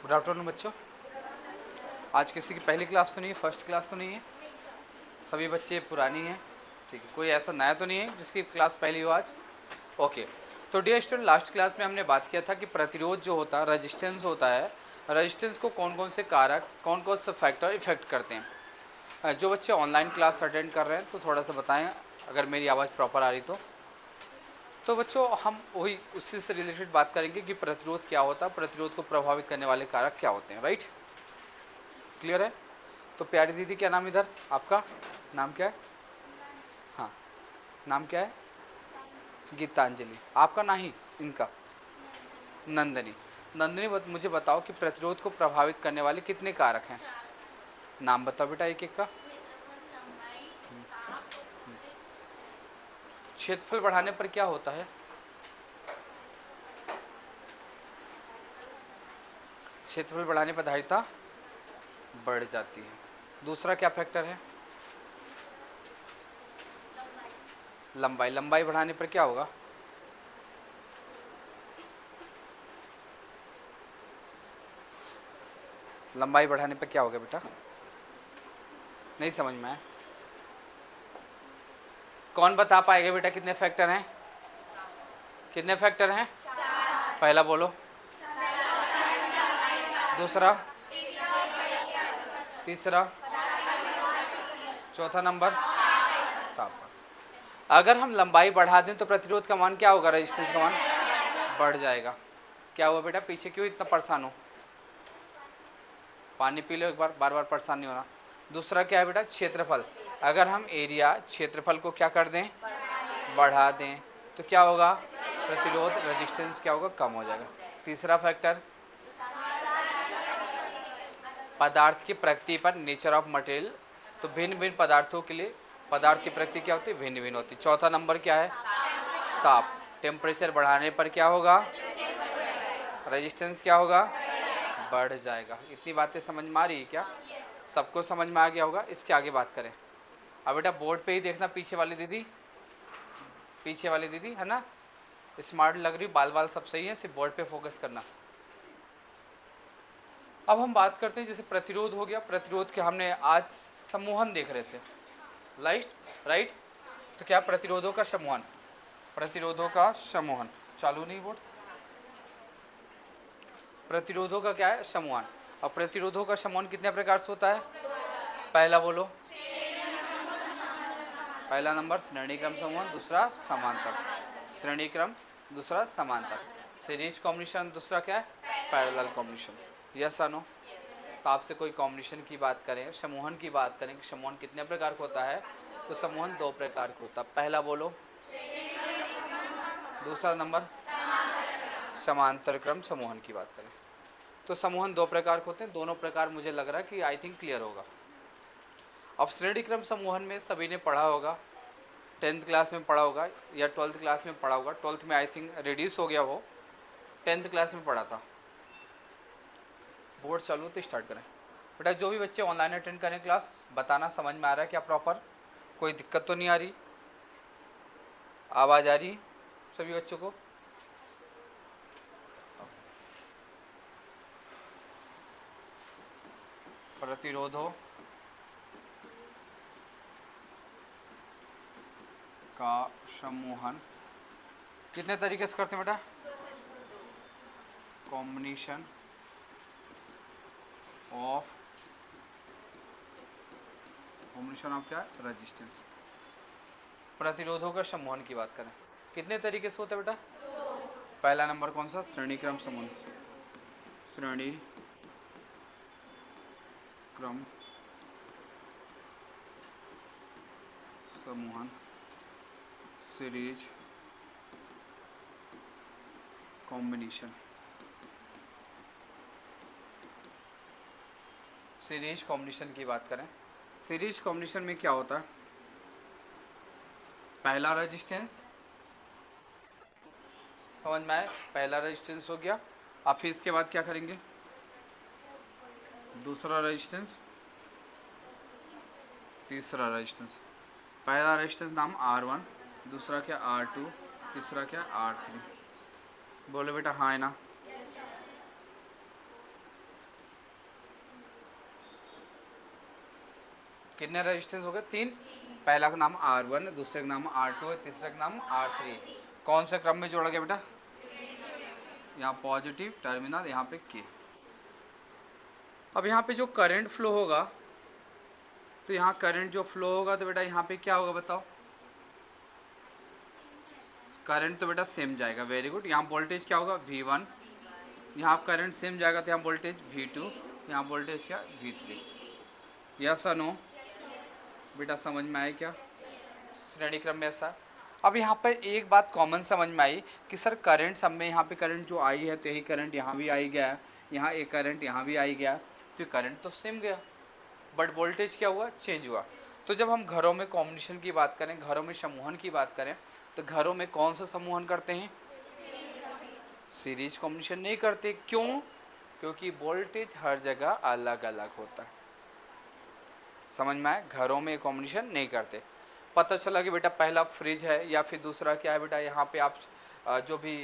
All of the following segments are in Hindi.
गुड आफ्टरनून बच्चों। आज किसी की पहली क्लास तो नहीं है, फर्स्ट क्लास तो नहीं है, सभी बच्चे पुरानी हैं, ठीक है। कोई ऐसा नया तो नहीं है जिसकी क्लास पहली हो आज? ओके। तो डियर स्टूडेंट, लास्ट क्लास में हमने बात किया था कि प्रतिरोध जो होता है, रेजिस्टेंस होता है, रेजिस्टेंस को कौन कौन से कारक, कौन कौन से फैक्टर इफेक्ट करते हैं। जो बच्चे ऑनलाइन क्लास अटेंड कर रहे हैं तो थोड़ा सा बताएं अगर मेरी आवाज़ प्रॉपर आ रही तो बच्चों हम वही उसी से रिलेटेड बात करेंगे कि प्रतिरोध क्या होता है, प्रतिरोध को प्रभावित करने वाले कारक क्या होते हैं। राइट, क्लियर है? तो प्यारी दीदी, क्या नाम इधर आपका? नाम क्या है? हाँ, नाम क्या है? गीतांजलि। आपका नहीं, इनका नंदनी। नंदनी मुझे बताओ कि प्रतिरोध को प्रभावित करने वाले कितने कारक हैं? नाम बताओ बेटा एक एक का। क्षेत्रफल बढ़ाने पर क्या होता है? क्षेत्रफल बढ़ाने पर धारिता बढ़ जाती है। दूसरा क्या फैक्टर है? लंबाई। लंबाई बढ़ाने पर क्या होगा? लंबाई बढ़ाने पर क्या होगा बेटा? नहीं समझ में आया? कौन बता पाएगा बेटा कितने फैक्टर हैं? कितने फैक्टर हैं? पहला बोलो। दूसरा, तीसरा, चौथा नंबर तापमान। अगर हम लंबाई बढ़ा दें तो प्रतिरोध का मान क्या होगा? रेजिस्टेंस का मान बढ़ जाएगा। क्या हुआ बेटा? पीछे क्यों इतना परेशान हो? पानी पी लो एक बार, बार बार परेशान नहीं होना। दूसरा क्या है बेटा? क्षेत्रफल। अगर हम एरिया, क्षेत्रफल को क्या कर दें? बढ़ा दें तो क्या होगा? प्रतिरोध, रेजिस्टेंस क्या होगा? कम हो जाएगा। तीसरा फैक्टर, पदार्थ की प्रकृति पर, नेचर ऑफ मटेरियल। तो भिन्न भिन्न पदार्थों के लिए पदार्थ की प्रकृति क्या होती है? भिन्न भिन्न होती है। चौथा नंबर क्या है? ताप। टेम्परेचर बढ़ाने पर क्या होगा? रेजिस्टेंस क्या होगा? बढ़ जाएगा। इतनी बातें समझ में आ रही है क्या? सबको समझ में आ गया होगा। इसके आगे बात करें। अब बेटा बोर्ड पे ही देखना, पीछे वाली दीदी, पीछे वाली दीदी है ना, स्मार्ट लग रही, बाल बाल सब सही है, सिर्फ बोर्ड पे फोकस करना। अब हम बात करते हैं, जैसे प्रतिरोध हो गया, प्रतिरोध के हमने आज समूहन देख रहे थे, राइट। तो क्या प्रतिरोधों का समूहन, प्रतिरोधों का समूहन, चालू नहीं बोर्ड, प्रतिरोधों का क्या है? समूहन। और प्रतिरोधों का समूहन कितने प्रकार से होता है? पहला बोलो, पहला नंबर श्रेणी क्रम समूहन, दूसरा समांतर, श्रेणी क्रम, दूसरा समांतर, सीरीज कॉम्बिनेशन, दूसरा क्या है? Parallel combination. यस आनो? तो आपसे कोई कॉम्बिनेशन की बात करें, समूहन की बात करें कि समूहन कितने प्रकार का होता है, तो समूहन दो प्रकार का होता है। पहला बोलो, दूसरा नंबर समांतर क्रम समूहन की बात करें तो समूहन दो प्रकार के होते हैं। दोनों प्रकार मुझे लग रहा है कि आई थिंक क्लियर होगा। अब श्रेणी क्रम समूहन में सभी ने पढ़ा होगा, 10th क्लास में पढ़ा होगा या 12th क्लास में पढ़ा होगा। 12th में आई थिंक रिड्यूस हो गया, वो 10th क्लास में पढ़ा था। बोर्ड चालू तो स्टार्ट करें बेटा। जो भी बच्चे ऑनलाइन अटेंड करें क्लास, बताना समझ में आ रहा है क्या? प्रॉपर कोई दिक्कत तो नहीं आ रही? आवाज़ आ रही सभी बच्चों को? प्रतिरोधों का समूहन कितने तरीके से करते हैं बेटा? कॉम्बिनेशन ऑफ, कॉम्बिनेशन ऑफ क्या? रेजिस्टेंस। प्रतिरोधों का समूहन की बात करें, कितने तरीके से होता है बेटा? पहला नंबर कौन सा? श्रेणी क्रम समूहन, श्रेणी क्रम समूहन, सीरीज कॉम्बिनेशन। सीरीज कॉम्बिनेशन की बात करें, सीरीज कॉम्बिनेशन में क्या होता है? पहला रेजिस्टेंस, समझ में आए? पहला रेजिस्टेंस हो गया। अब फिर इसके बाद क्या करेंगे? दूसरा रेजिस्टेंस, तीसरा रेजिस्टेंस। पहला रेजिस्टेंस नाम R1, दूसरा क्या? R2, तीसरा क्या? R3। बोलो बेटा हाँ है ना? कितने रेजिस्टेंस हो गए? 3। पहला का नाम R1, दूसरे का नाम R2 है, तीसरे का नाम R3। कौन से क्रम में जोड़ा गया बेटा? यहाँ पॉजिटिव टर्मिनल, यहाँ पे के। अब यहाँ पे जो करंट फ्लो होगा, तो यहाँ करंट जो फ्लो होगा तो बेटा यहाँ पे क्या होगा बताओ? करंट तो बेटा सेम जाएगा, वेरी गुड। यहाँ वोल्टेज क्या होगा? V1। यहाँ करंट सेम जाएगा तो यहाँ वोल्टेज V2, यहाँ वोल्टेज क्या? V3। यस या नो? बेटा समझ में आए क्या? श्रेणी क्रम में ऐसा। अब यहाँ पर एक बात कॉमन समझ में आई कि सर करंट सब में, यहाँ पे करंट जो आई है तो यही करंट यहाँ भी आई गया, यहाँ एक करंट यहाँ भी आई गया, तो करंट तो सेम गया, बट वोल्टेज क्या हुआ? चेंज हुआ। तो जब हम घरों में कॉम्बिनेशन की बात करें, घरों में समूहन की बात करें, तो घरों में कौन सा समूहन करते हैं? सीरीज कॉम्बिनेशन नहीं करते। क्यों? क्योंकि वोल्टेज हर जगह अलग अलग होता है। समझ में आए? घरों में कॉम्बिनेशन नहीं करते। पता चला कि बेटा पहला फ्रिज है, या फिर दूसरा क्या है बेटा, यहाँ पे आप जो भी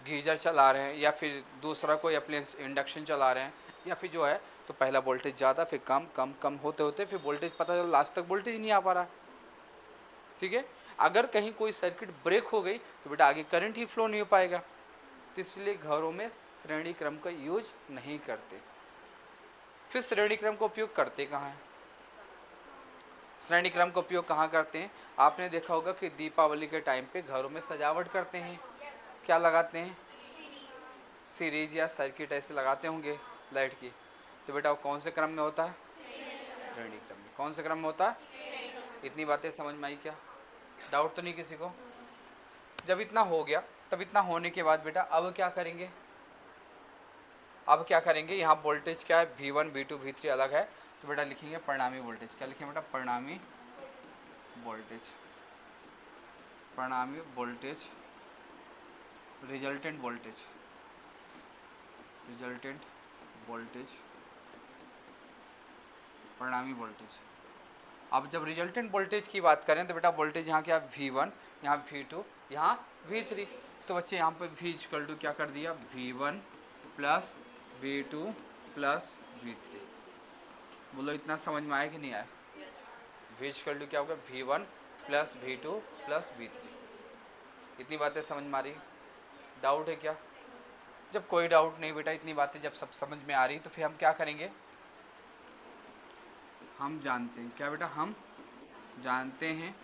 गीजर चला रहे हैं, या फिर दूसरा कोई अप्लायंस इंडक्शन चला रहे हैं, या फिर जो है, तो पहला वोल्टेज ज़्यादा, फिर कम कम कम होते होते फिर वोल्टेज पता चला लास्ट तक वोल्टेज नहीं आ पा रहा। ठीक है। अगर कहीं कोई सर्किट ब्रेक हो गई तो बेटा आगे करंट ही फ्लो नहीं हो पाएगा। तो इसलिए घरों में श्रेणी क्रम का यूज नहीं करते। फिर श्रेणी क्रम का उपयोग करते कहाँ हैं? श्रेणी क्रम का उपयोग कहाँ करते हैं? आपने देखा होगा कि दीपावली के टाइम पे घरों में सजावट करते हैं, क्या लगाते हैं? सीरीज या सर्किट ऐसे लगाते होंगे लाइट की। तो बेटा वो कौन से क्रम में होता है? श्रेणी क्रम में। कौन से क्रम में होता है? इतनी बातें समझ में आई क्या? डाउट तो नहीं किसी को? जब इतना हो गया, तब इतना होने के बाद बेटा अब क्या करेंगे? अब क्या करेंगे? यहाँ वोल्टेज क्या है? V1 V2 V3 अलग है, तो बेटा लिखेंगे परिणामी वोल्टेज। क्या लिखेंगे बेटा? परिणामी वोल्टेज। परिणामी voltage, resultant voltage, resultant voltage, परिणामी वोल्टेज। अब जब रिजल्टेंट वोल्टेज की बात करें तो बेटा वोल्टेज यहाँ क्या? V1, यहाँ V2, यहाँ V3। तो बच्चे यहाँ पर V इक्वल टू क्या कर दिया? V1 plus V2 plus V3। बोलो इतना समझ में आया कि नहीं आया? V इक्वल टू क्या होगा? V1 plus V2 plus V3। इतनी बातें समझ में आ रही? डाउट है क्या? जब कोई डाउट नहीं बेटा, इतनी बातें जब सब समझ में आ रही तो फिर हम क्या करेंगे? हम जानते हैं क्या बेटा? हम जानते हैं,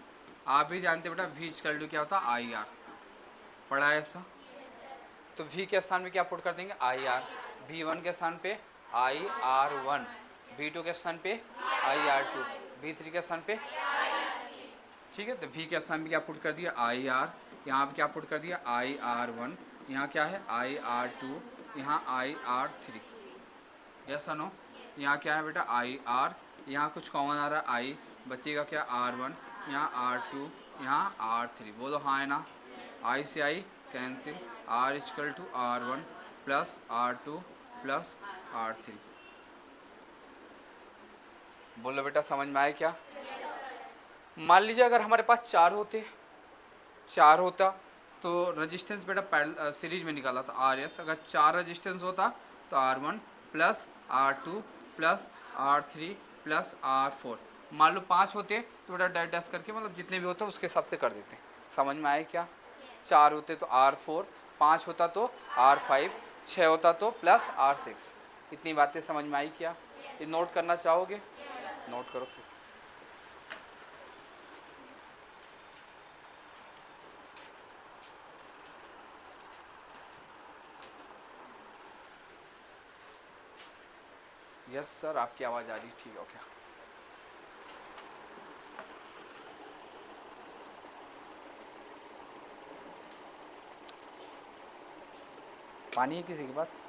आप भी जानते हैं बेटा, V इक्वल टू क्या होता है? IR। पढ़ा है ऐसा? तो V के स्थान में क्या पुट कर देंगे? IR। V1 के स्थान पे IR1, V2 के स्थान पे IR2, V3 के स्थान पे। ठीक है। तो V के स्थान पे क्या पुट कर दिया? IR। यहाँ पे क्या पुट कर दिया? IR1। यहाँ क्या है? IR2, यहाँ IR3। यस या नो? यहाँ क्या है बेटा? IR। यहाँ कुछ कॉमन आ रहा है I, बचेगा क्या? R1, यहाँ R2, यहाँ R3। बोलो हाँ है ना? I से I cancel, R equal to R1 plus R2 plus R3। बोलो बेटा समझ में आया क्या? मान लीजिए अगर हमारे पास चार होता तो रजिस्टेंस बेटा सीरीज में निकाला था RS। अगर 4 रजिस्टेंस होता तो R1 plus R2 plus R3 plus R4। मान लो 5 होते तो बेटा डैश डैश करके, मतलब जितने भी होते उसके हिसाब से कर देते। समझ में आए क्या? 4 होते तो R4, 5 होता तो R5, 6 होता तो प्लस R6। इतनी बातें समझ में आई क्या? ये नोट करना चाहोगे? नोट करो फिर। यस सर, आपकी आवाज़ आ रही? ठीक है, ओके। पानी है किसी के पास?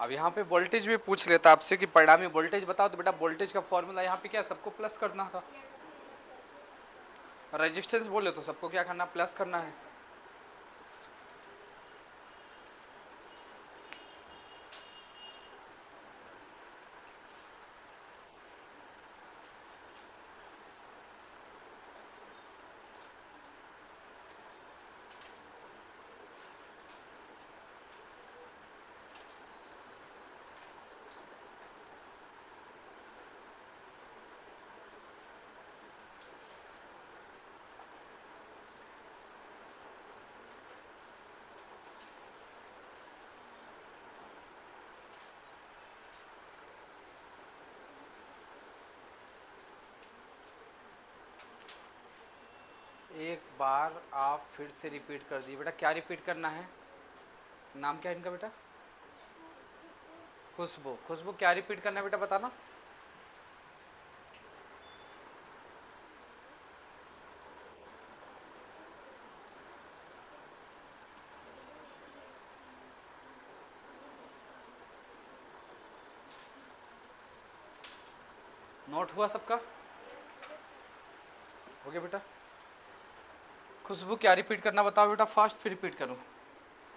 अब यहाँ पे वोल्टेज भी पूछ लेता आपसे कि परिणामी वोल्टेज बताओ, तो बेटा वोल्टेज का फॉर्मूला यहाँ पे क्या, सबको प्लस करना था। रेजिस्टेंस बोले तो सबको क्या करना, प्लस करना है। एक बार आप फिर से रिपीट कर दिए बेटा, क्या रिपीट करना है, नाम क्या है इनका बेटा, खुशबू। खुशबू क्या रिपीट करना है बेटा, बताना। नोट हुआ सबका, हो गया बेटा। खुशबू क्या रिपीट करना बताओ बेटा, फास्ट फिर रिपीट करूँ।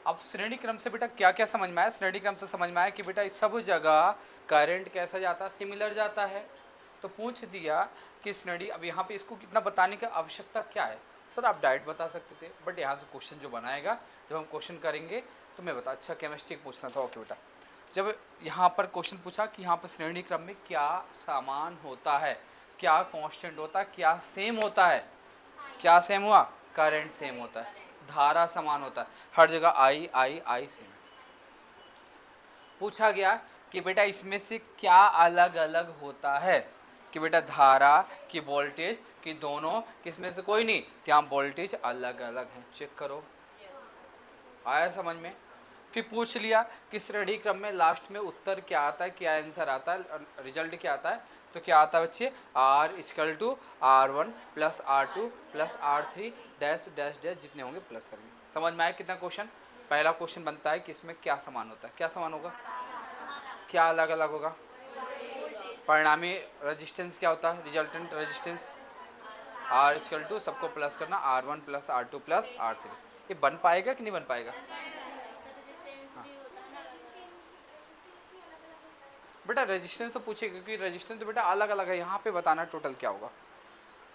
अब श्रेणी क्रम से बेटा क्या क्या समझ में आया, श्रेणी क्रम से समझ में आया कि बेटा सब जगह करंट कैसा जाता है, सिमिलर जाता है। तो पूछ दिया कि श्रेणी, अब यहाँ पे इसको कितना बताने की आवश्यकता क्या है, सर आप डायरेक्ट बता सकते थे, बट यहाँ से क्वेश्चन जो बनाएगा, जब हम क्वेश्चन करेंगे तो मैं बता। अच्छा केमिस्ट्री पूछना था, ओके बेटा। जब यहाँ पर क्वेश्चन पूछा कि यहाँ पर श्रेणी क्रम में क्या समान होता है, क्या कांस्टेंट होता है, क्या सेम होता है, क्या सेम हुआ, करंट सेम होता है, धारा समान होता है, हर जगह आई आई आई सेम। पूछा गया कि बेटा इसमें से क्या अलग अलग होता है, कि बेटा धारा की वोल्टेज की दोनों, किसमें से कोई नहीं, ત્યાં वोल्टेज अलग अलग है, चेक करो। आया समझ में। फिर पूछ लिया कि श्रेणी क्रम में लास्ट में उत्तर क्या आता है, क्या आंसर आता है, रिजल्ट क्या आता है, तो क्या आता है बच्चे, R equal to R1 plus R2 plus R3 dash dash dash, जितने होंगे प्लस करेंगे। समझ में आया कितना क्वेश्चन। पहला क्वेश्चन बनता है कि इसमें क्या समान होता है, क्या समान होगा, क्या अलग अलग होगा, परिणामी रेजिस्टेंस क्या होता है, resultant resistance R equal to, सबको प्लस करना, R1 plus R2 plus R3। ये बन पाएगा कि नहीं बन पाएगा, बेटा रेजिस्टेंस तो पूछेगा, क्योंकि रेजिस्टेंस तो बेटा अलग अलग है, यहाँ पे बताना टोटल क्या होगा।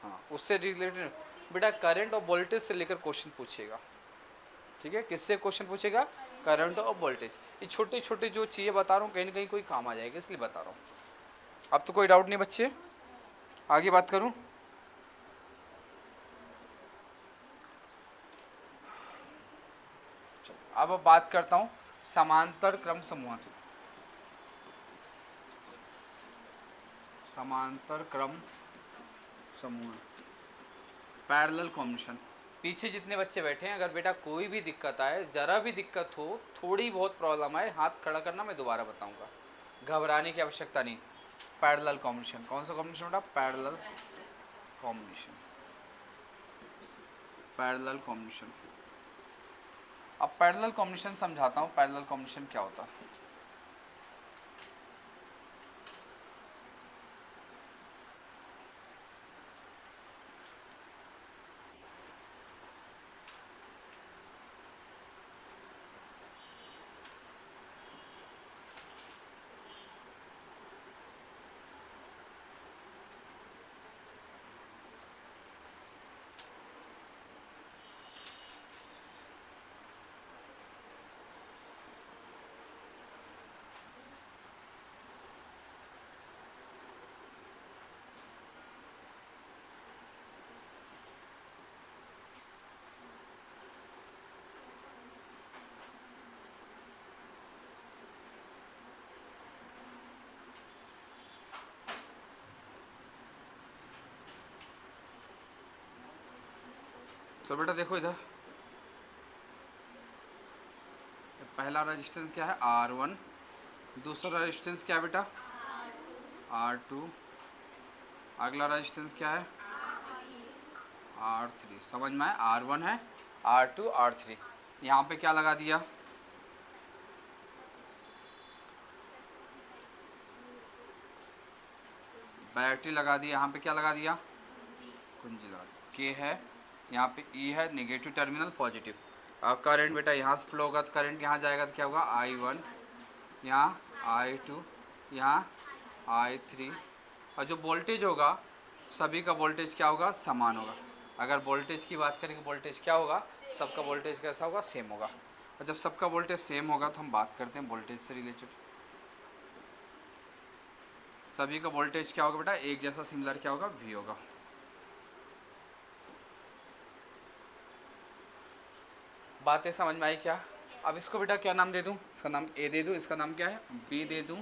हाँ उससे रिलेटेड बेटा करंट और वोल्टेज से लेकर क्वेश्चन पूछेगा, ठीक है। किससे क्वेश्चन पूछेगा, करंट और वोल्टेज। ये छोटे छोटे जो चीज़ें बता रहा हूँ, कहीं ना कहीं कोई काम आ जाएगा, इसलिए बता रहा हूँ। अब तो कोई डाउट नहीं बच्चे, आगे बात करूँ। अब बात करता हूँ समांतर क्रम समूह की। समांतर क्रम समूह, पैरेलल कॉम्बिनेशन। पीछे जितने बच्चे बैठे हैं, अगर बेटा कोई भी दिक्कत आए, ज़रा भी दिक्कत हो, थोड़ी बहुत प्रॉब्लम आए, हाथ खड़ा करना, मैं दोबारा बताऊंगा, घबराने की आवश्यकता नहीं। पैरेलल कॉम्बिनेशन, कौन सा कॉम्बिनेशन बेटा, पैरेलल कॉम्बिनेशन, पैरेलल कॉम्बिनेशन। अब पैरेलल कॉम्बिनेशन समझाता हूँ, पैरेलल कॉम्बिनेशन क्या होता है। तो बेटा देखो इधर, पहला रेजिस्टेंस क्या है, R1, दूसरा रेजिस्टेंस क्या है बेटा, R2, अगला रेजिस्टेंस क्या है, R3। समझ में आया, R1 है, R2 R3। यहाँ पे क्या लगा दिया, बैटरी लगा दी, यहाँ पे क्या लगा दिया, कुंजी लगा दी। के है, यहाँ पे ई है, नेगेटिव टर्मिनल पॉजिटिव। अब करंट बेटा यहाँ से फ्लो होगा तो करंट यहाँ जाएगा तो क्या होगा I1, यहाँ I2, यहाँ I3। और जो वोल्टेज होगा सभी का वोल्टेज क्या होगा, समान होगा। अगर वोल्टेज की बात करें कि वोल्टेज क्या होगा, सबका वोल्टेज कैसा होगा, सेम होगा। और जब सबका वोल्टेज सेम होगा तो हम बात करते हैं वोल्टेज से रिलेटेड। सभी का वोल्टेज क्या होगा बेटा, एक जैसा सिमिलर क्या होगा, V होगा। बातें समझ में आई क्या? अब इसको बेटा क्या नाम दे दूं, इसका नाम A दे दूं, इसका नाम क्या है B दे दूं।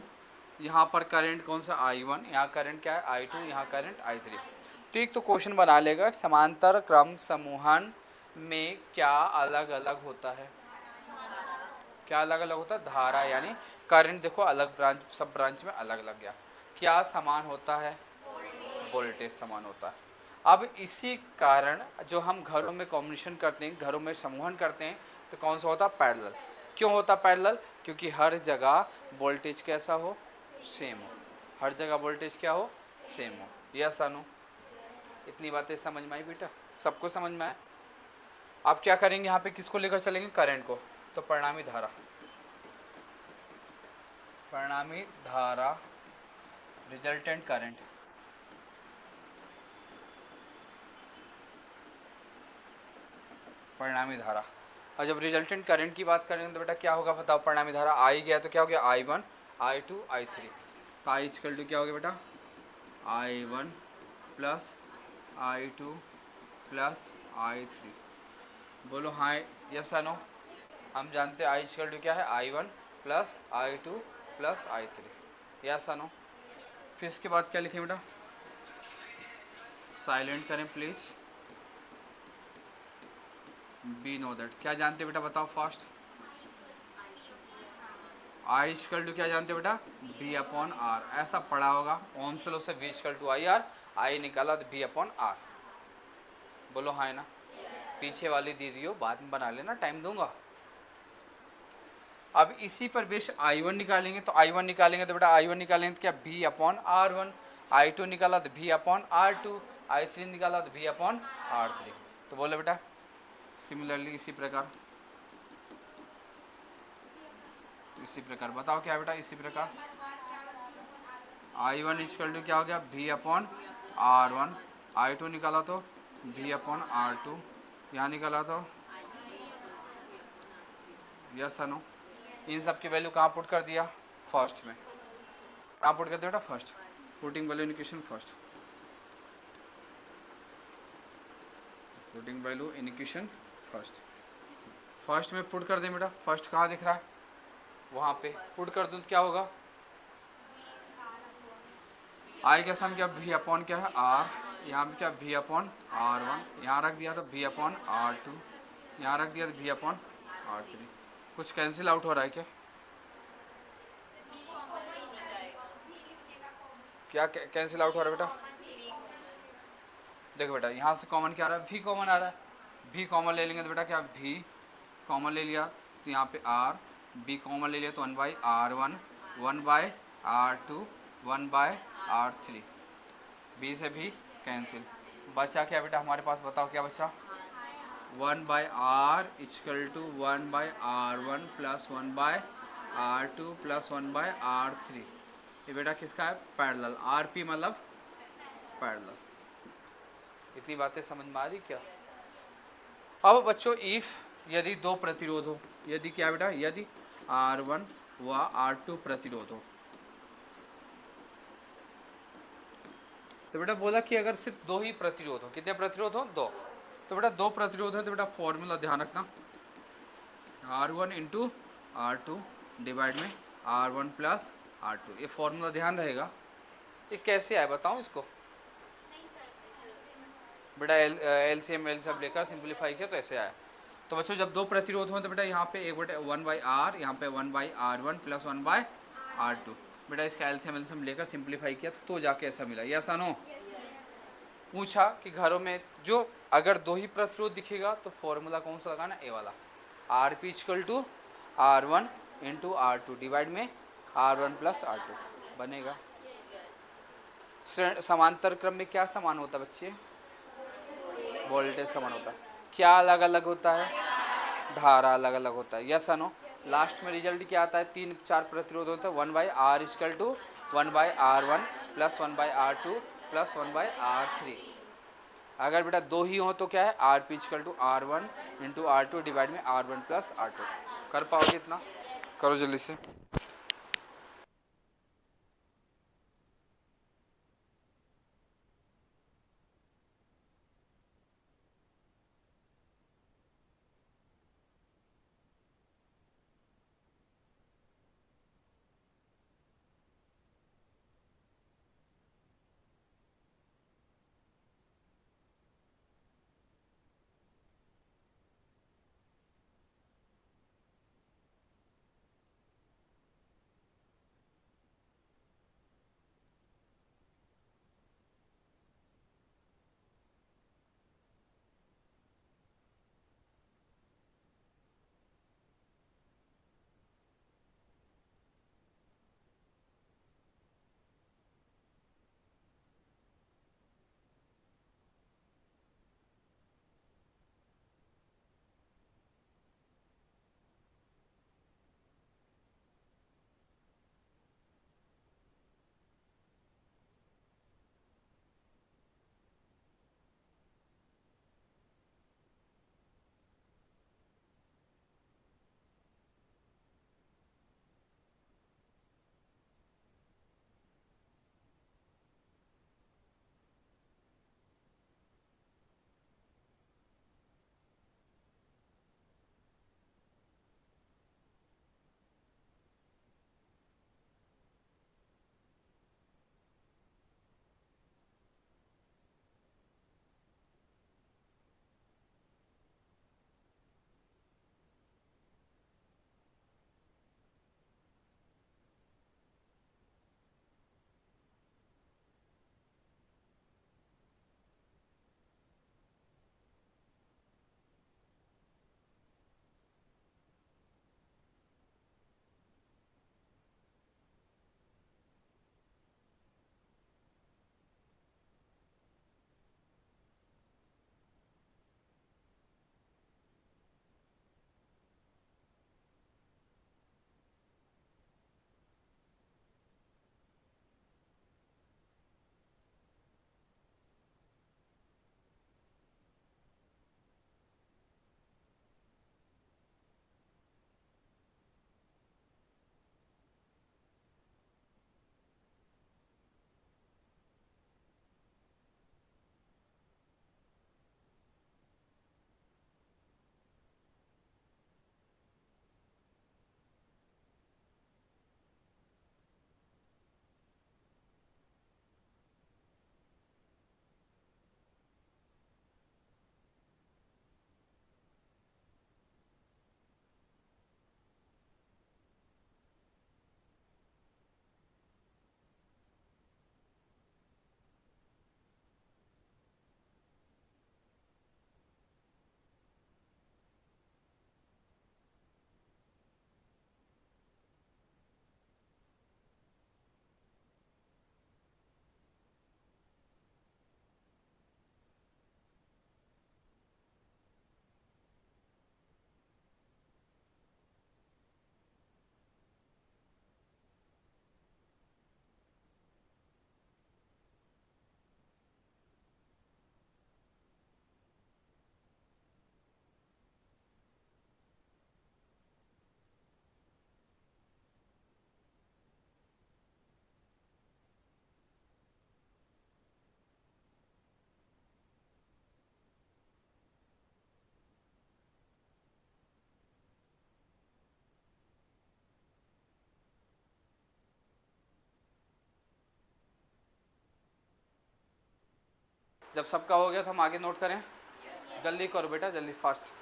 यहाँ पर करंट कौन सा I1, यहाँ करंट क्या है I2, यहाँ करंट I3। तो एक तो क्वेश्चन बना लेगा समांतर क्रम समूहन में क्या अलग अलग होता है, क्या अलग अलग होता है, धारा यानी करंट। देखो अलग ब्रांच, सब ब्रांच में अलग अलग गया। क्या समान होता है, वोल्टेज समान होता है। अब इसी कारण जो हम घरों में कॉम्बिनेशन करते हैं, घरों में समूहन करते हैं, तो कौन सा होता है, पैरेलल। क्यों होता पैरेलल, क्योंकि हर जगह वोल्टेज कैसा हो, सेम हो। हर जगह वोल्टेज क्या हो, सेम हो। यस अनु, इतनी बातें समझ में आई बेटा, सबको समझ में आए। आप क्या करेंगे, यहाँ पे किसको लेकर चलेंगे, करंट को। तो परिणामी धारा, परिणामी धारा रिजल्टेंट करंट, परिणामी धारा। और जब रिजल्टेंट करंट की बात करेंगे तो बेटा क्या होगा बताओ, परिणामी धारा आई गया तो क्या हो गया I1, I2, I3। तो आई इक्वल टू क्या हो गया बेटा, I1 plus I2 plus I3। बोलो हाँ यस या नो। हम जानते हैं आई इक्वल टू क्या है, I1 plus I2 plus I3। Yes या नो। फिर इसके बाद क्या लिखें बेटा, साइलेंट करें प्लीज़। बी नो दैट, क्या जानते बेटा बताओ फास्ट। आई इक्वल टू क्या जानते बेटा, बी अपॉन आर। ऐसा पढ़ा होगा ओम्स लॉ से, V equal to I R, I निकाला तो बी अपॉन आर। बोलो हाँ ना। पीछे वाली दीदियों बाद में बना लेना, टाइम दूंगा। अब इसी पर बेस I1 निकालेंगे, तो I1 निकालेंगे तो बेटा I1 निकालेंगे तो क्या V अपॉन R1, I2 निकाला तो V अपॉन R2, I3 निकाला तो V अपॉन R3। तो बोले बेटा सिमिलरली इसी प्रकार, इसी प्रकार बताओ क्या बेटा, इसी प्रकार I1 इक्वल टू क्या हो गया, V अपॉन R1, I2 निकाला तो V अपॉन R2, यहाँ निकाला तो यस नो। इन सब की वैल्यू कहाँ पुट कर दिया, फर्स्ट में। कहाँ पुट कर दिया बेटा, first. Putting value in equation first, putting value in equation first. First में पुट कर दें बेटा, फर्स्ट कहाँ दिख रहा है, वहाँ पे पुट कर दूँ तो क्या होगा, आई का सम क्या, V अपॉन क्या है R, यहाँ पे क्या V अपॉन R1, यहाँ रख दिया तो V अपॉन R2, यहाँ रख दिया तो V अपॉन R3। कुछ कैंसिल आउट हो रहा है क्या, क्या कैंसिल आउट हो रहा है बेटा, देखो बेटा यहाँ से कॉमन क्या आ रहा है, V कॉमन आ रहा है। V कॉमन ले लेंगे तो बेटा क्या, V कॉमन ले लिया तो यहाँ पे R, B कॉमन ले लिया तो 1/R1, 1/R2, 1/R3, B से भी कैंसिल। बचा क्या बेटा हमारे पास, बताओ क्या बचा, 1/R equal to 1/R1 plus 1/R2 plus 1/R3। ये बेटा किसका है, पैरेलल। RP मतलब पैरेलल। इतनी बातें समझ में आ रही क्या। अब बच्चों इफ यदि दो प्रतिरोध हो, यदि क्या बेटा, यदि R1 व R2 प्रतिरोध हो, तो बेटा बोला कि अगर सिर्फ दो ही प्रतिरोध हो, कितने प्रतिरोध हो, दो। तो बेटा दो प्रतिरोध है तो बेटा फॉर्मूला ध्यान रखना, R1 इंटू R2 डिवाइड में R1 प्लस R2। ये फॉर्मूला ध्यान रहेगा। ये कैसे आए बताऊँ इसको, बेटा LCM सब लेकर सिंप्लीफाई किया तो ऐसे आया। तो बच्चों जब दो प्रतिरोध हो तो बेटा यहाँ पे एक बेटा 1/R, यहाँ पे 1/R1 प्लस 1/R2। बेटा इसका LCM लेकर सिंप्लीफाई किया तो जाके ऐसा मिला। यस या नो। पूछा कि घरों में जो अगर दो ही प्रतिरोध दिखेगा तो फॉर्मूला कौन सा लगाना, ए वाला, RP equal to R1 into R2 divide में R1 प्लस R2 बनेगा। समांतर क्रम में क्या समान होता है बच्चे? वोल्टेज समान होता है। क्या अलग अलग होता है? धारा अलग अलग होता है। Yes no? लास्ट में रिजल्ट क्या आता है? 3 4 प्रतिरोध होता है। 1/R equal to 1/R1 plus 1/R2 plus 1/R3। अगर बेटा 2 ही हो तो क्या है? R P equal to R1 into R2 divide में R1 प्लस R2। कर पाओगे इतना? करो जल्दी से। जब सबका हो गया तो हम आगे नोट करें। जल्दी करो बेटा, जल्दी फास्ट।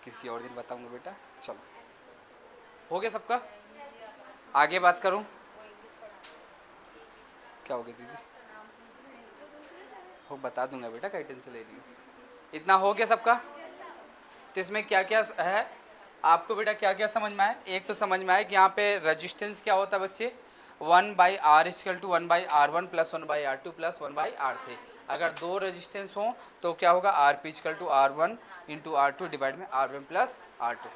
किसी और दिन बताऊंगा बेटा। चलो, हो गया सबका? आगे बात करूं? क्या हो गया दीदी? हो बता दूंगा बेटा, कई टेंशन ले रही हो। इतना हो गया सबका? तो इसमें क्या क्या है आपको बेटा, क्या क्या समझ में आए? एक तो समझ में आए कि यहाँ पे रेजिस्टेंस क्या होता है बच्चे, 1/r equal to 1/r1 plus 1/r2 plus 1/r3। अगर दो रेजिस्टेंस हो तो क्या होगा, R P equal to R1 into R2 divide में R1 प्लस R2।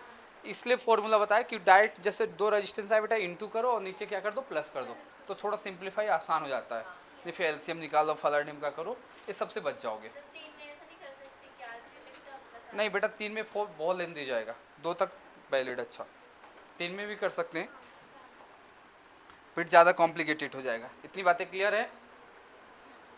इसलिए फॉर्मूला बताया कि डायरेक्ट जैसे दो रेजिस्टेंस है बेटा, इंटू करो और नीचे क्या कर दो, प्लस कर दो, तो थोड़ा सिंप्लीफाई आसान हो जाता है। फिर एलसीएम निकालो, फलर निम का करो, ये सबसे बच जाओगे। नहीं बेटा, 3 में 4 बहुत लेन दी जाएगा, 2 तक वैलिड। अच्छा, 3 में भी कर सकते हैं, फिर ज़्यादा कॉम्प्लिकेटेड हो जाएगा। इतनी बातें क्लियर है?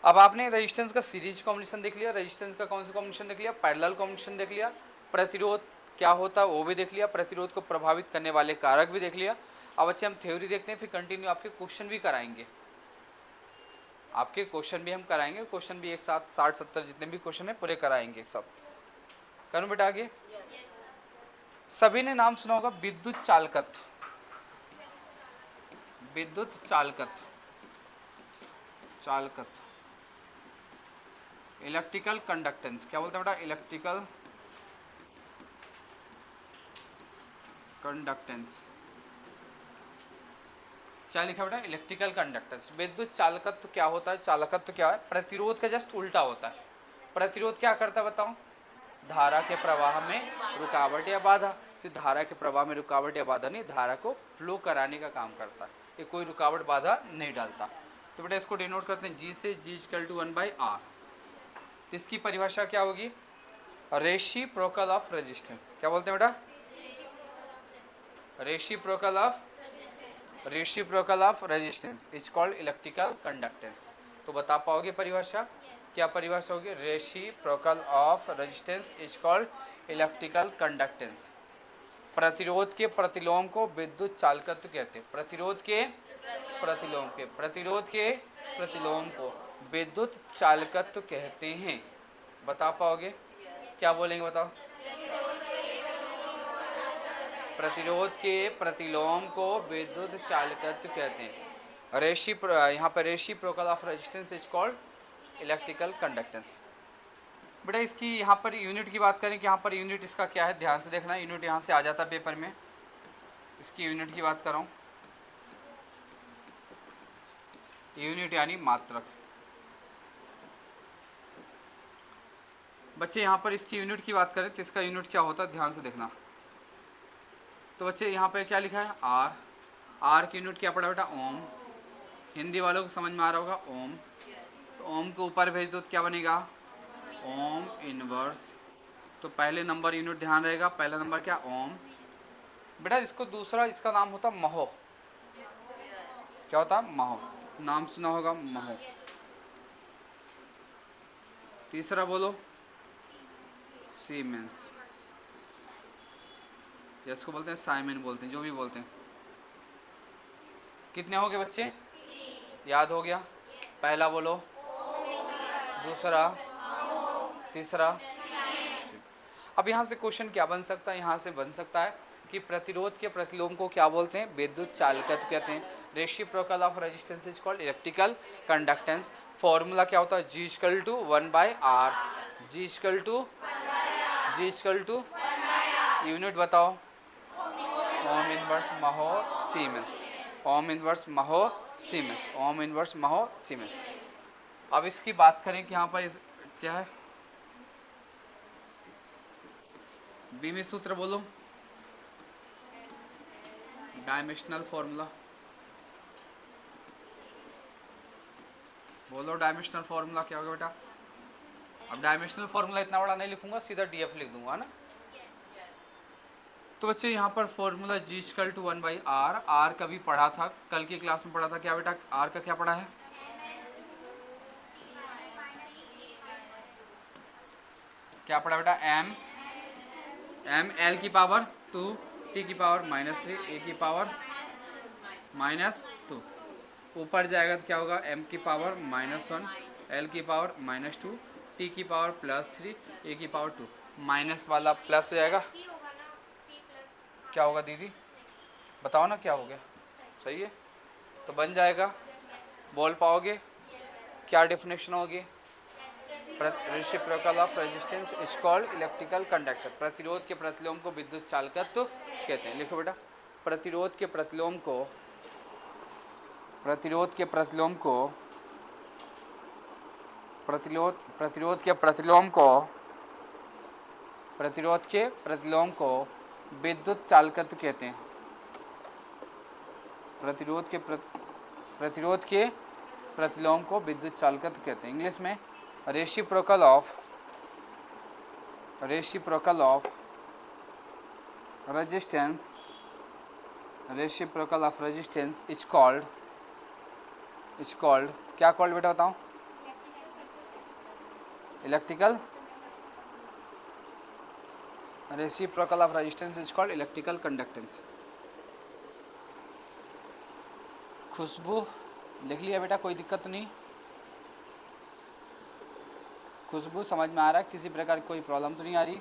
अब आपने रेजिस्टेंस का सीरीज कॉम्बिनेशन देख लिया, रेजिस्टेंस का कौन सा कॉम्बिनेशन देख लिया, पैरेलल कॉम्बिनेशन देख लिया, प्रतिरोध क्या होता है वो भी देख लिया, प्रतिरोध को प्रभावित करने वाले कारक भी देख लिया। अब अच्छे हम थ्योरी देखते हैं, फिर कंटिन्यू आपके क्वेश्चन भी कराएंगे, आपके क्वेश्चन भी हम कराएंगे। क्वेश्चन भी एक साथ 60-70 जितने भी क्वेश्चन है पूरे कराएंगे एक साथ। करूँ बेटा आगे? सभी ने नाम सुना होगा विद्युत चालकत्व, विद्युत चालकत्व, चालकत्व, इलेक्ट्रिकल कंडक्टेंस। क्या बोलते हैं बेटा, इलेक्ट्रिकल कंडक्टेंस। क्या लिखा बेटा, इलेक्ट्रिकल कंडक्टेंस। विद्युत चालकत्व क्या होता है, चालकत्व क्या है, प्रतिरोध का जस्ट उल्टा होता है। प्रतिरोध क्या करता है बताओ, धारा के प्रवाह में रुकावट या बाधा। तो धारा के प्रवाह में रुकावट या बाधा नहीं, धारा को फ्लो कराने का काम करता है, ये कोई रुकावट बाधा नहीं डालता। तो बेटा इसको डिनोट करते हैं जी से, जी इक्वल टू 1/r। इसकी परिभाषा क्या होगी, रेसिप्रोकल ऑफ रेजिस्टेंस। क्या बोलते हैं बेटा, reciprocal of resistance is called electrical conductance. तो बता पाओगे परिभाषा, क्या परिभाषा होगी, reciprocal of resistance is called electrical conductance. प्रतिरोध के प्रतिलोम को विद्युत चालकत्व कहते हैं। प्रतिरोध के प्रतिलोम के, प्रतिरोध के प्रतिलोम को विद्युत चालकत्व कहते हैं। बता पाओगे, क्या बोलेंगे बताओ, प्रतिरोध के प्रतिलोम को विद्युत चालकत्व कहते हैं। यहाँ पर reciprocal of resistance is called electrical conductance. बेटा इसकी यहाँ पर यूनिट की बात करें कि यहाँ पर यूनिट इसका क्या है, ध्यान से देखना, यूनिट यहाँ से आ जाता है पेपर में। इसकी यूनिट की बात कर रहा हूँ, यूनिट यानी मात्रक। बच्चे यहाँ पर इसकी यूनिट की बात करें तो इसका यूनिट क्या होता है, ध्यान से देखना। तो बच्चे यहाँ पे क्या लिखा है, आर। आर की यूनिट क्या पड़ा बेटा, ओम। हिंदी वालों को समझ में आ रहा होगा, ओम। तो ओम को ऊपर भेज दो तो क्या बनेगा, ओम इनवर्स। तो पहले नंबर यूनिट ध्यान रहेगा, पहला नंबर क्या, ओम। बेटा इसको दूसरा, इसका नाम होता महो। क्या होता, महो, नाम सुना होगा, महो। तीसरा बोलो, सीमेंस, जिसको बोलते हैं साइमन बोलते हैं, जो भी बोलते हैं। कितने हो गए बच्चे, याद हो गया? पहला बोलो, दूसरा, तीसरा। अब यहाँ से क्वेश्चन क्या बन सकता है, यहाँ से बन सकता है कि प्रतिरोध के प्रतिलोम को क्या बोलते हैं, विद्युत चालकत्व कहते हैं। Reciprocal of resistance is called electrical conductance. Formula क्या होता है, G equal to 1/r। G equal to unit बताओ, ohm inverse mho siemens, ohm inverse mho siemens, ohm inverse mho siemens. अब इसकी बात करें कि यहाँ पर क्या है, बी में सूत्र बोलो, डायमेंशनल फॉर्मूला बोलो। डायमेंशनल फॉर्मूला क्या होगा बेटा? अब डायमेंशनल फॉर्मूला इतना बड़ा नहीं लिखूंगा, सीधा डीएफ लिख दूंगा ना। तो बच्चे यहाँ पर formula G equal to 1/r। R का भी पढ़ा था, कल की क्लास में पढ़ा था। क्या बेटा, आर का क्या पढ़ा है, क्या पढ़ा बेटा, एम एल की पावर 2, टी की पावर -3, ए की पावर -2। ऊपर जाएगा तो क्या होगा, m की पावर -1, l की पावर -2, t की पावर +3, a की पावर 2। माइनस वाला प्लस हो जाएगा, क्या होगा दीदी, बताओ ना क्या हो गया, सही है, तो बन जाएगा। बोल पाओगे क्या डेफिनेशन होगी? Reciprocal of resistance is called electrical conductor. प्रतिरोध के प्रतिलोम को विद्युत चालकत्व कहते हैं। लिखो बेटा, प्रतिरोध के प्रतिलोम को, प्रतिरोध के प्रतिलोम को, प्रतिरोध के प्रतिलोम को, प्रतिरोध के प्रतिलोम को विद्युत चालकत्व कहते हैं। प्रतिरोध के प्रतिरोध के प्रतिलोम को विद्युत चालकत्व कहते हैं। इंग्लिश में reciprocal of resistance, reciprocal of resistance is called क्या कॉल्ड बेटा बताओ? Electrical, reciprocal of resistance is called electrical conductance. Khushboo लिख लिया बेटा, कोई दिक्कत नहीं? खुशबू समझ में आ रहा है? किसी प्रकार की कोई प्रॉब्लम तो नहीं आ रही?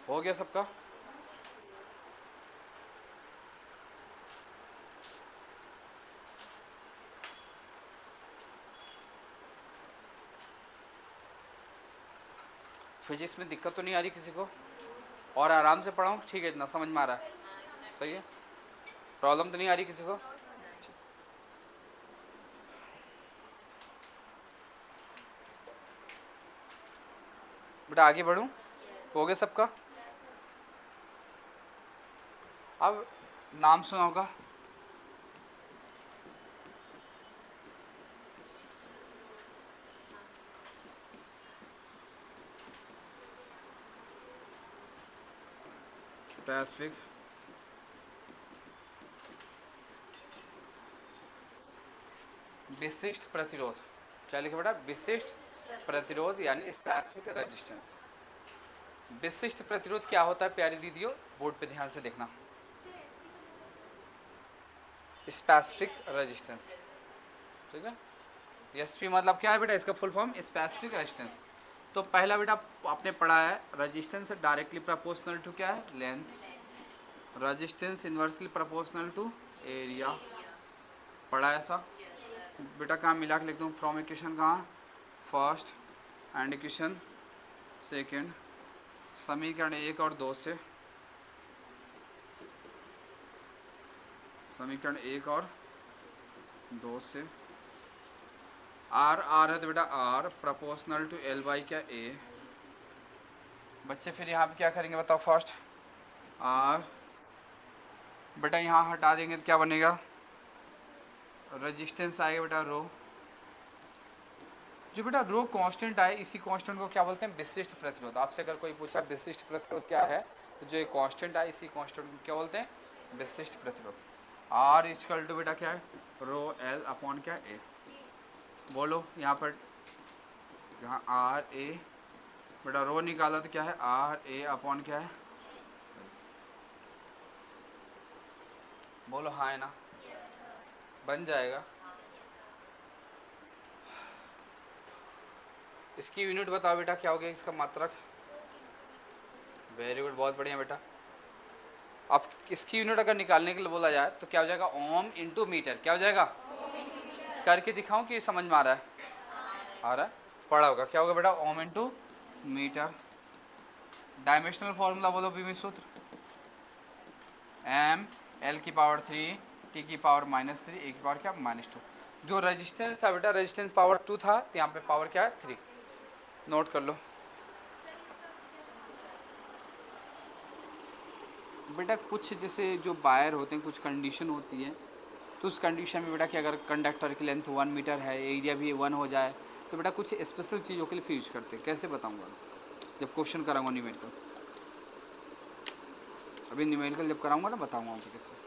हो गया सबका? फिजिक्स में दिक्कत तो नहीं आ रही किसी को? और आराम से पढ़ाऊँ? ठीक है, इतना समझ में आ रहा है, सही है, प्रॉब्लम तो नहीं आ रही किसी को? बेटा आगे बढ़ूँ? हो गया सबका? अब नाम सुना होगा, स्पेसिफिक विशिष्ट प्रतिरोध। क्या लिखा बेटा? विशिष्ट प्रतिरोध यानी स्पेसिफिक रेजिस्टेंस। विशिष्ट प्रतिरोध क्या होता है प्यारी दीदियों? बोर्ड पे ध्यान से देखना। स्पेसिफिक रेजिस्टेंस, ठीक है। एसपी मतलब क्या है बेटा? इसका फुल फॉर्म स्पेसिफिक रेजिस्टेंस। तो पहला बेटा आपने पढ़ा है, रेजिस्टेंस डायरेक्टली प्रोपोर्शनल टू क्या है? Length. Resistance inversely proportional to area, पढ़ा है ऐसा बेटा? कहाँ मिला के लिख दूँ? फ्रॉम इक्वेशन कहाँ? फर्स्ट एंड इक्वेशन सेकेंड, समीकरण 1 और 2 से, समीकरण 1 और 2 से। आर है तो बेटा R proportional to L by क्या? ए। बच्चे फिर यहाँ पे क्या करेंगे बताओ? फर्स्ट आर बेटा यहाँ हटा देंगे तो क्या बनेगा? रेजिस्टेंस आएगा बेटा रो। जो बेटा रो कांस्टेंट आए, इसी कांस्टेंट को क्या बोलते हैं? विशिष्ट प्रतिरोध। आपसे अगर कोई पूछा विशिष्ट प्रतिरोध क्या है, तो जो एक कांस्टेंट आए इसी कांस्टेंट को क्या बोलते हैं? विशिष्ट प्रतिरोध। आर इक्वल टू बेटा क्या है? रो एल अपॉन क्या? ए। बोलो यहाँ पर, यहाँ आर ए बेटा रो निकाला तो क्या है? आर ए अपॉन क्या है? बोलो हाँ है ना? बन जाएगा। इसकी यूनिट बताओ बेटा, क्या हो गया इसका मात्रक? वेरी गुड, बहुत बढ़िया बेटा। अब इसकी यूनिट अगर निकालने के लिए बोला जाए तो क्या हो जाएगा? Ohm into metre. क्या हो जाएगा? करके दिखाऊं कि समझ में आ रहा है? आ रहा है, पढ़ा होगा। क्या होगा बेटा? Ohm into metre. Dimensional formula बोलो बीमी सूत्र, एम एल की पावर 3 टी की पावर -3 ए की पावर क्या? -2। जो रेजिस्टेंस था बेटा, रेजिस्टेंस पावर 2 था, तो यहाँ पे पावर क्या है? 3। नोट कर लो बेटा। कुछ जैसे जो वायर होते हैं, कुछ कंडीशन होती है तो उस कंडीशन में बेटा कि अगर कंडक्टर की लेंथ 1 मीटर है, एरिया भी 1 हो जाए, तो बेटा कुछ स्पेशल चीज़ों के लिए यूज करते हैं। कैसे बताऊँगा जब क्वेश्चन कराऊँगा न्यूमेरिकल, अभी न्यूमेरिकल जब कराऊँगा ना बताऊँगा आपको कैसे।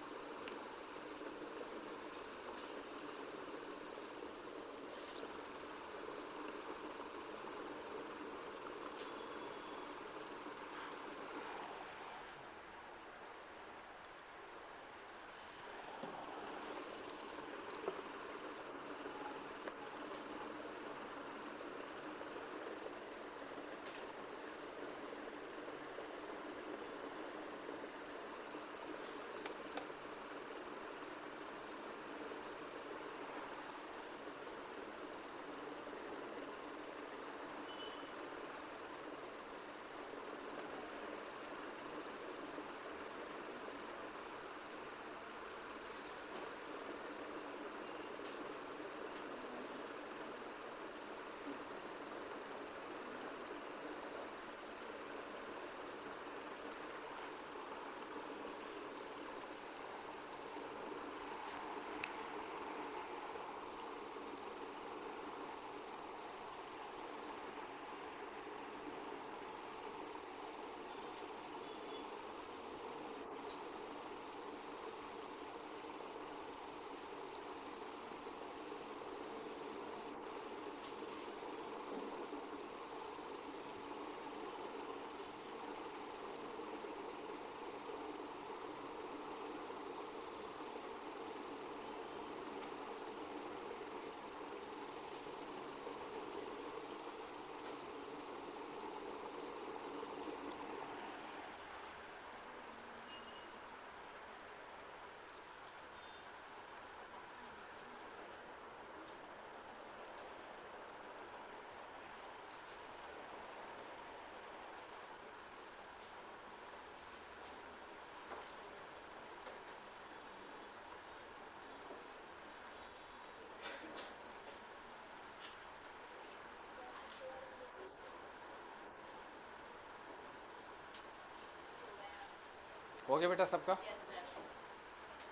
हो गया बेटा सबका?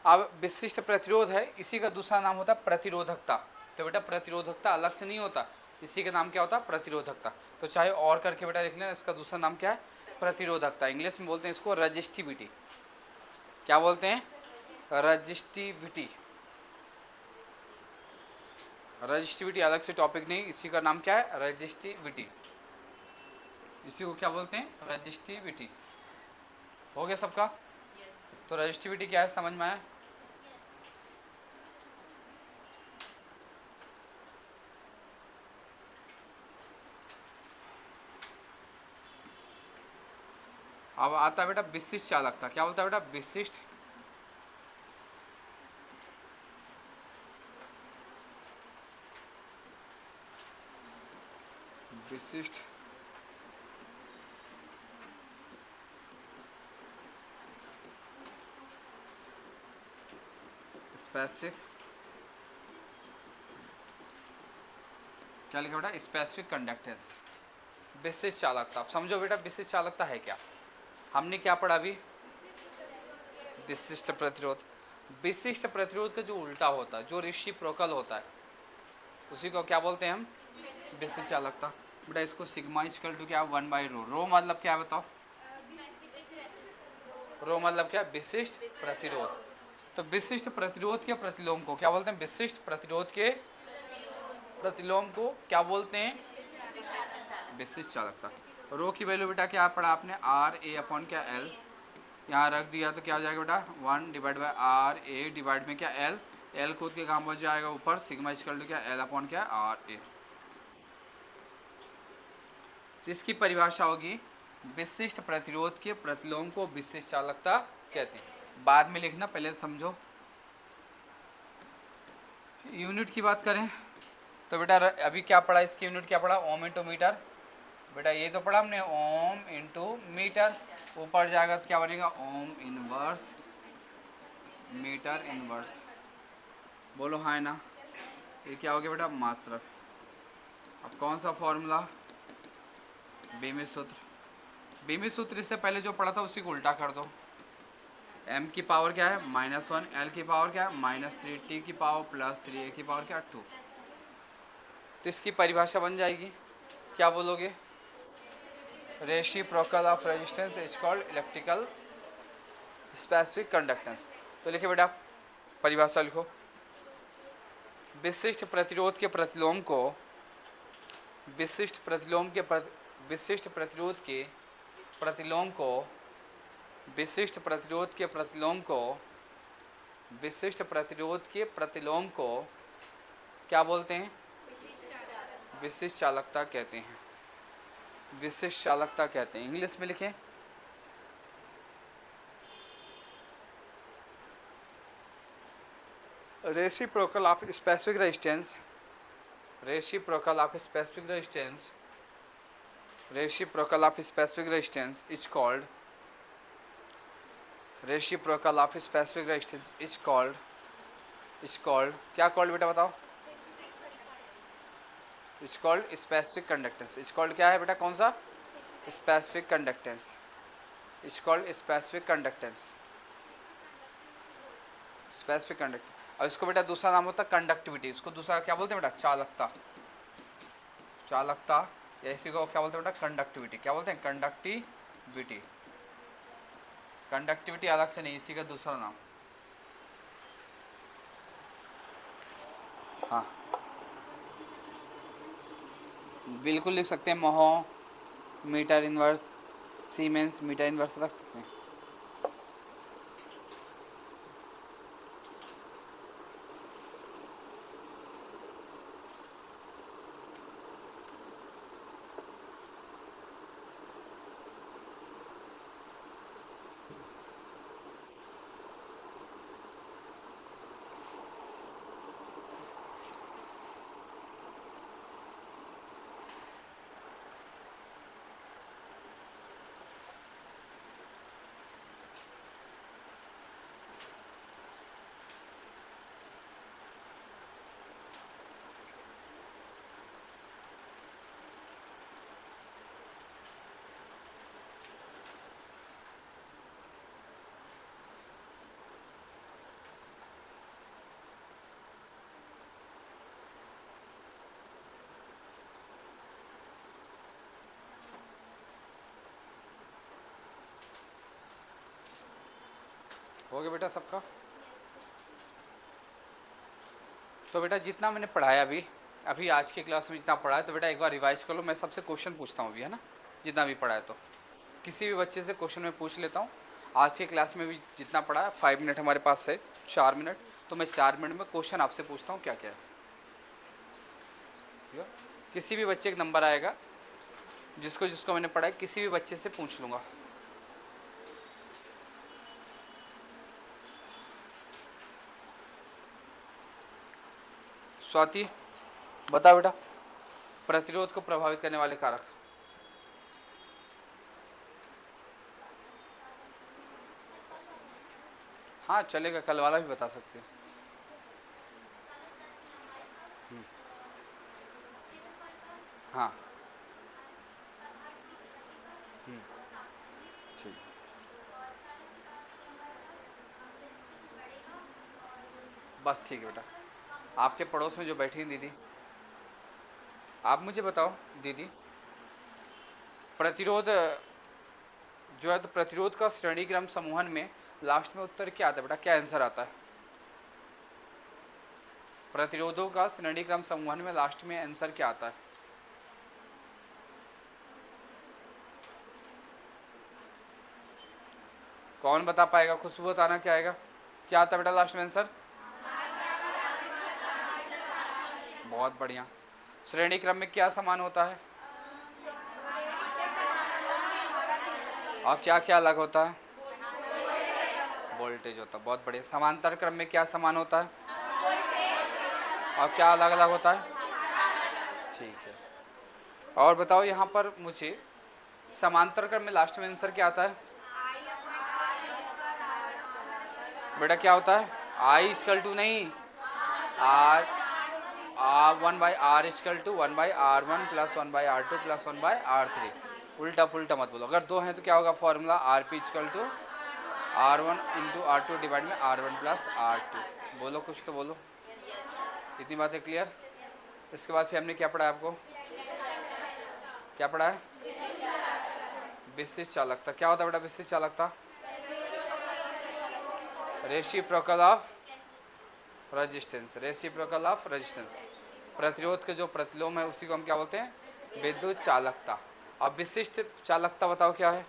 अब विशिष्ट प्रतिरोध है, इसी का दूसरा नाम होता है प्रतिरोधकता। तो बेटा प्रतिरोधकता अलग से नहीं होता, इसी का नाम क्या होता है? प्रतिरोधकता। तो चाहे और करके बेटा लिख लें, इसका दूसरा नाम क्या है? प्रतिरोधकता। इंग्लिश में बोलते हैं इसको रजिस्टिविटी। क्या बोलते हैं? रजिस्टिविटी। रजिस्टिविटी अलग से टॉपिक नहीं, इसी का नाम क्या है? रजिस्टिविटी। इसी को क्या बोलते हैं? रजिस्टिविटी। हो गया सबका? तो रजिस्टिविटी क्या है समझ में आया? अब आता है बेटा विशिष्ट चालकता। क्या बोलता है बेटा? विशिष्ट विशिष्ट स्पेसिफिक, क्या लिखा बेटा? Specific conductance. विशिष्ट चालकता। अब समझो बेटा विशिष्ट चालकता है क्या। हमने क्या पढ़ा अभी? विशिष्ट प्रतिरोध। विशिष्ट प्रतिरोध का जो उल्टा होता है, जो रेसिप्रोकल होता है, उसी को क्या बोलते हैं हम? विशिष्ट चालकता। बेटा इसको सिग्मा इक्वल टू क्या? 1/रो। रो मतलब क्या है बताओ? रो मतलब क्या? विशिष्ट प्रतिरोध। तो विशिष्ट प्रतिरोध के प्रतिलोम को क्या बोलते हैं? विशिष्ट प्रतिरोध के प्रतिलोम को क्या बोलते हैं? विशिष्ट चालकता। रो की वैल्यू बेटा क्या पढ़ा आपने? आर ए अपॉन क्या एल। यहाँ रख दिया तो क्या हो जाएगा बेटा? 1 divide by R A divide में क्या एल। एल कूद के काम हो जाएगा ऊपर, सिग्मा इक्वल टू क्या? एल अपॉन क्या? R A. तो इसकी परिभाषा होगी विशिष्ट प्रतिरोध के प्रतिलोम को विशिष्ट चालकता कहते हैं। बाद में लिखना, पहले समझो। यूनिट की बात करें तो बेटा अभी क्या पढ़ा? इसकी यूनिट क्या पढ़ा? Ohm into metre. बेटा ये तो पढ़ा हमने ओम इंटू मीटर। ऊपर जाएगा तो क्या बनेगा? Ohm inverse metre inverse. बोलो हाँ है ना? ये क्या हो गया बेटा? मात्रक। अब कौन सा फॉर्मूला? बीमित सूत्र। बीमित सूत्र इससे पहले जो पढ़ा था उसी को उल्टा कर दो। m की पावर क्या है -1, l की पावर क्या है -3, t की पावर +3, a की पावर क्या 2। तो इसकी परिभाषा बन जाएगी, क्या बोलोगे? Reciprocal of resistance is called electrical specific conductance. तो लिखे बेटा, परिभाषा लिखो। विशिष्ट प्रतिरोध के प्रतिलोम को विशिष्ट प्रतिरोध के प्रतिलोम को विशिष्ट प्रतिरोध के प्रतिलोम को क्या बोलते हैं? विशिष्ट चालकता कहते हैं। विशिष्ट चालकता कहते हैं। इंग्लिश में लिखें, reciprocal of specific resistance, reciprocal of specific resistance, reciprocal of specific resistance is called, reciprocal of specific resistance is called क्या कॉल्ड बेटा बताओ? Is called specific conductance. Is called क्या है बेटा? कौन सा? Specific conductance. Is called specific conductance, specific conductance. और इसको बेटा दूसरा नाम होता है कंडक्टिविटी। इसको दूसरा क्या बोलते हैं बेटा? चालकता। चालकता या इसी को क्या बोलते हैं बेटा? कंडक्टिविटी। क्या बोलते हैं? कंडक्टिविटी। कंडक्टिविटी अलग से नहीं, इसी का दूसरा नाम। हाँ बिल्कुल लिख सकते हैं, mho, metre inverse, siemens, metre inverse रख सकते हैं। हो गया बेटा सबका? तो बेटा जितना मैंने पढ़ाया अभी आज की क्लास में जितना पढ़ाया, तो बेटा एक बार रिवाइज कर लो। मैं सबसे क्वेश्चन पूछता हूँ अभी, है ना, जितना भी पढ़ाया। तो किसी भी बच्चे से क्वेश्चन मैं पूछ लेता हूँ। आज की क्लास में भी जितना पढ़ा, 5 मिनट हमारे पास है, 4 मिनट। तो मैं 4 मिनट में क्वेश्चन आपसे पूछता हूँ क्या क्या है। किसी भी बच्चे का नंबर आएगा, जिसको जिसको मैंने पढ़ाया, किसी भी बच्चे से पूछ लूँगा। स्वाति बताओ बेटा, प्रतिरोध को प्रभावित करने वाले कारक। हाँ चलेगा, कल वाला भी बता सकते हैं। हाँ ठीक। बस ठीक है बेटा। आपके पड़ोस में जो बैठी हैं दीदी, आप मुझे बताओ दीदी, प्रतिरोध जो है, तो प्रतिरोध का श्रेणी क्रम समूहन में लास्ट में उत्तर क्या आता है बेटा? क्या आंसर आता है? प्रतिरोधों का श्रेणी क्रम समूहन में लास्ट में आंसर क्या आता है? कौन बता पाएगा? खुशबू बताना क्या आएगा? क्या आता है बेटा लास्ट में आंसर? बहुत बढ़िया। श्रेणी क्रम में क्या समान होता है और क्या क्या अलग होता है? वोल्टेज होता है। बहुत बढ़िया। समांतर क्रम में क्या समान होता है और क्या अलग अलग होता है? ठीक है। और बताओ यहाँ पर मुझे, समांतर क्रम में लास्ट में आंसर क्या आता है बेटा? क्या होता है? आई इक्वल टू नहीं, R 1/r equal to 1/r1 + 1/r2 + 1/r3। उल्टा पुल्टा मत बोलो। अगर दो हैं तो क्या होगा formula? Rp equal to R1 into R2 divide में R1 प्लस R2। बोलो कुछ तो बोलो। इतनी बातें क्लियर। इसके बाद फिर हमने क्या पढ़ा है आपको? क्या पढ़ा है? विशिष्ट चालकता। क्या होता है बेटा विशिष्ट चालकता? Reciprocal of resistance. Reciprocal of resistance, प्रतिरोध के जो प्रतिलोम है उसी को हम क्या बोलते हैं? विद्युत चालकता। अब विशिष्ट चालकता बताओ क्या है?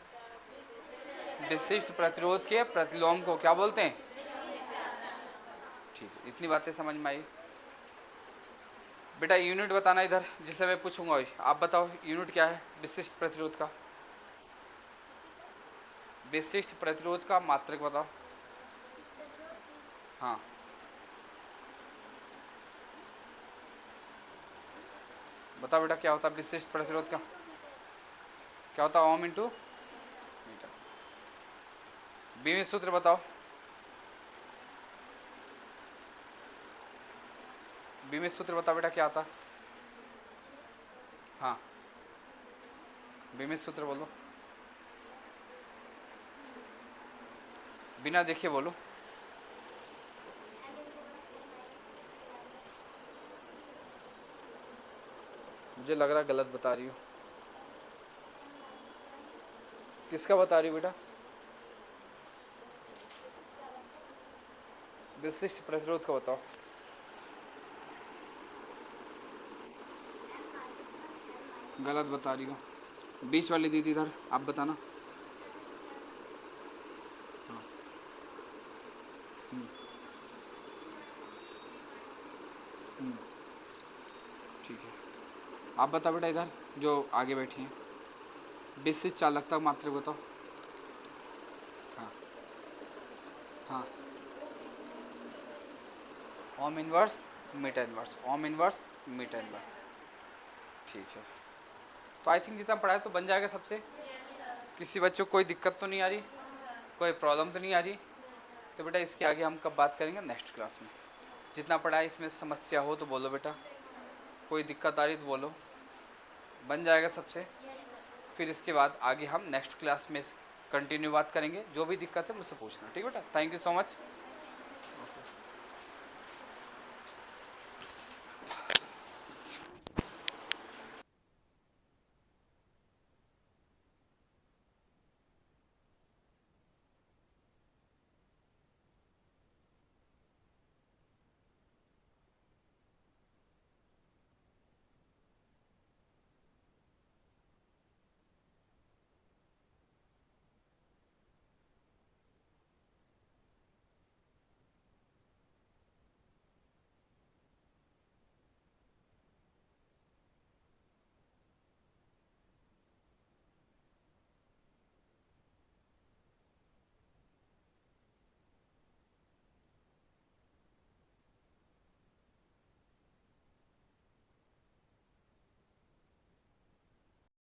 विशिष्ट प्रतिरोध के प्रतिलोम को क्या बोलते हैं? ठीक है, इतनी बातें समझ में आई। बेटा यूनिट बताना इधर, जिससे मैं पूछूंगा। आप बताओ यूनिट क्या है विशिष्ट प्रतिरोध का? विशिष्ट प्रतिरोध का मात्रक बताओ। हाँ, बताओ बेटा क्या होता है विशिष्ट प्रतिरोध का? क्या होता है? ओम इंटू मीटर। बीमी सूत्र बताओ। बीमी सूत्र बताओ बेटा क्या आता? हाँ, बीमी सूत्र बोलो, बिना देखे बोलो। मुझे लग रहा गलत बता रही हो। किसका बता रही हो बेटा? विशिष्ट प्रतिरोध का बताओ। गलत बता रही हो। बीच वाली दीदी इधर, आप बताना। हाँ, ठीक है। आप बताओ बेटा इधर जो आगे बैठी हैं, विशिष्ट चालकता मात्रक बताओ। हाँ हाँ, ohm inverse metre inverse, ohm inverse metre inverse. ठीक है, तो आई थिंक जितना पढ़ा है तो बन जाएगा सबसे। किसी बच्चों को कोई दिक्कत तो नहीं आ रही, कोई प्रॉब्लम तो नहीं आ रही? तो बेटा इसके आगे हम कब बात करेंगे? नेक्स्ट क्लास में। जितना पढ़ा है इसमें समस्या हो तो बोलो बेटा, कोई दिक्कत आ रही तो बोलो, बन जाएगा सबसे। फिर इसके बाद आगे हम नेक्स्ट क्लास में कंटिन्यू बात करेंगे। जो भी दिक्कत है मुझसे पूछना, ठीक है बेटा। Thank you so much.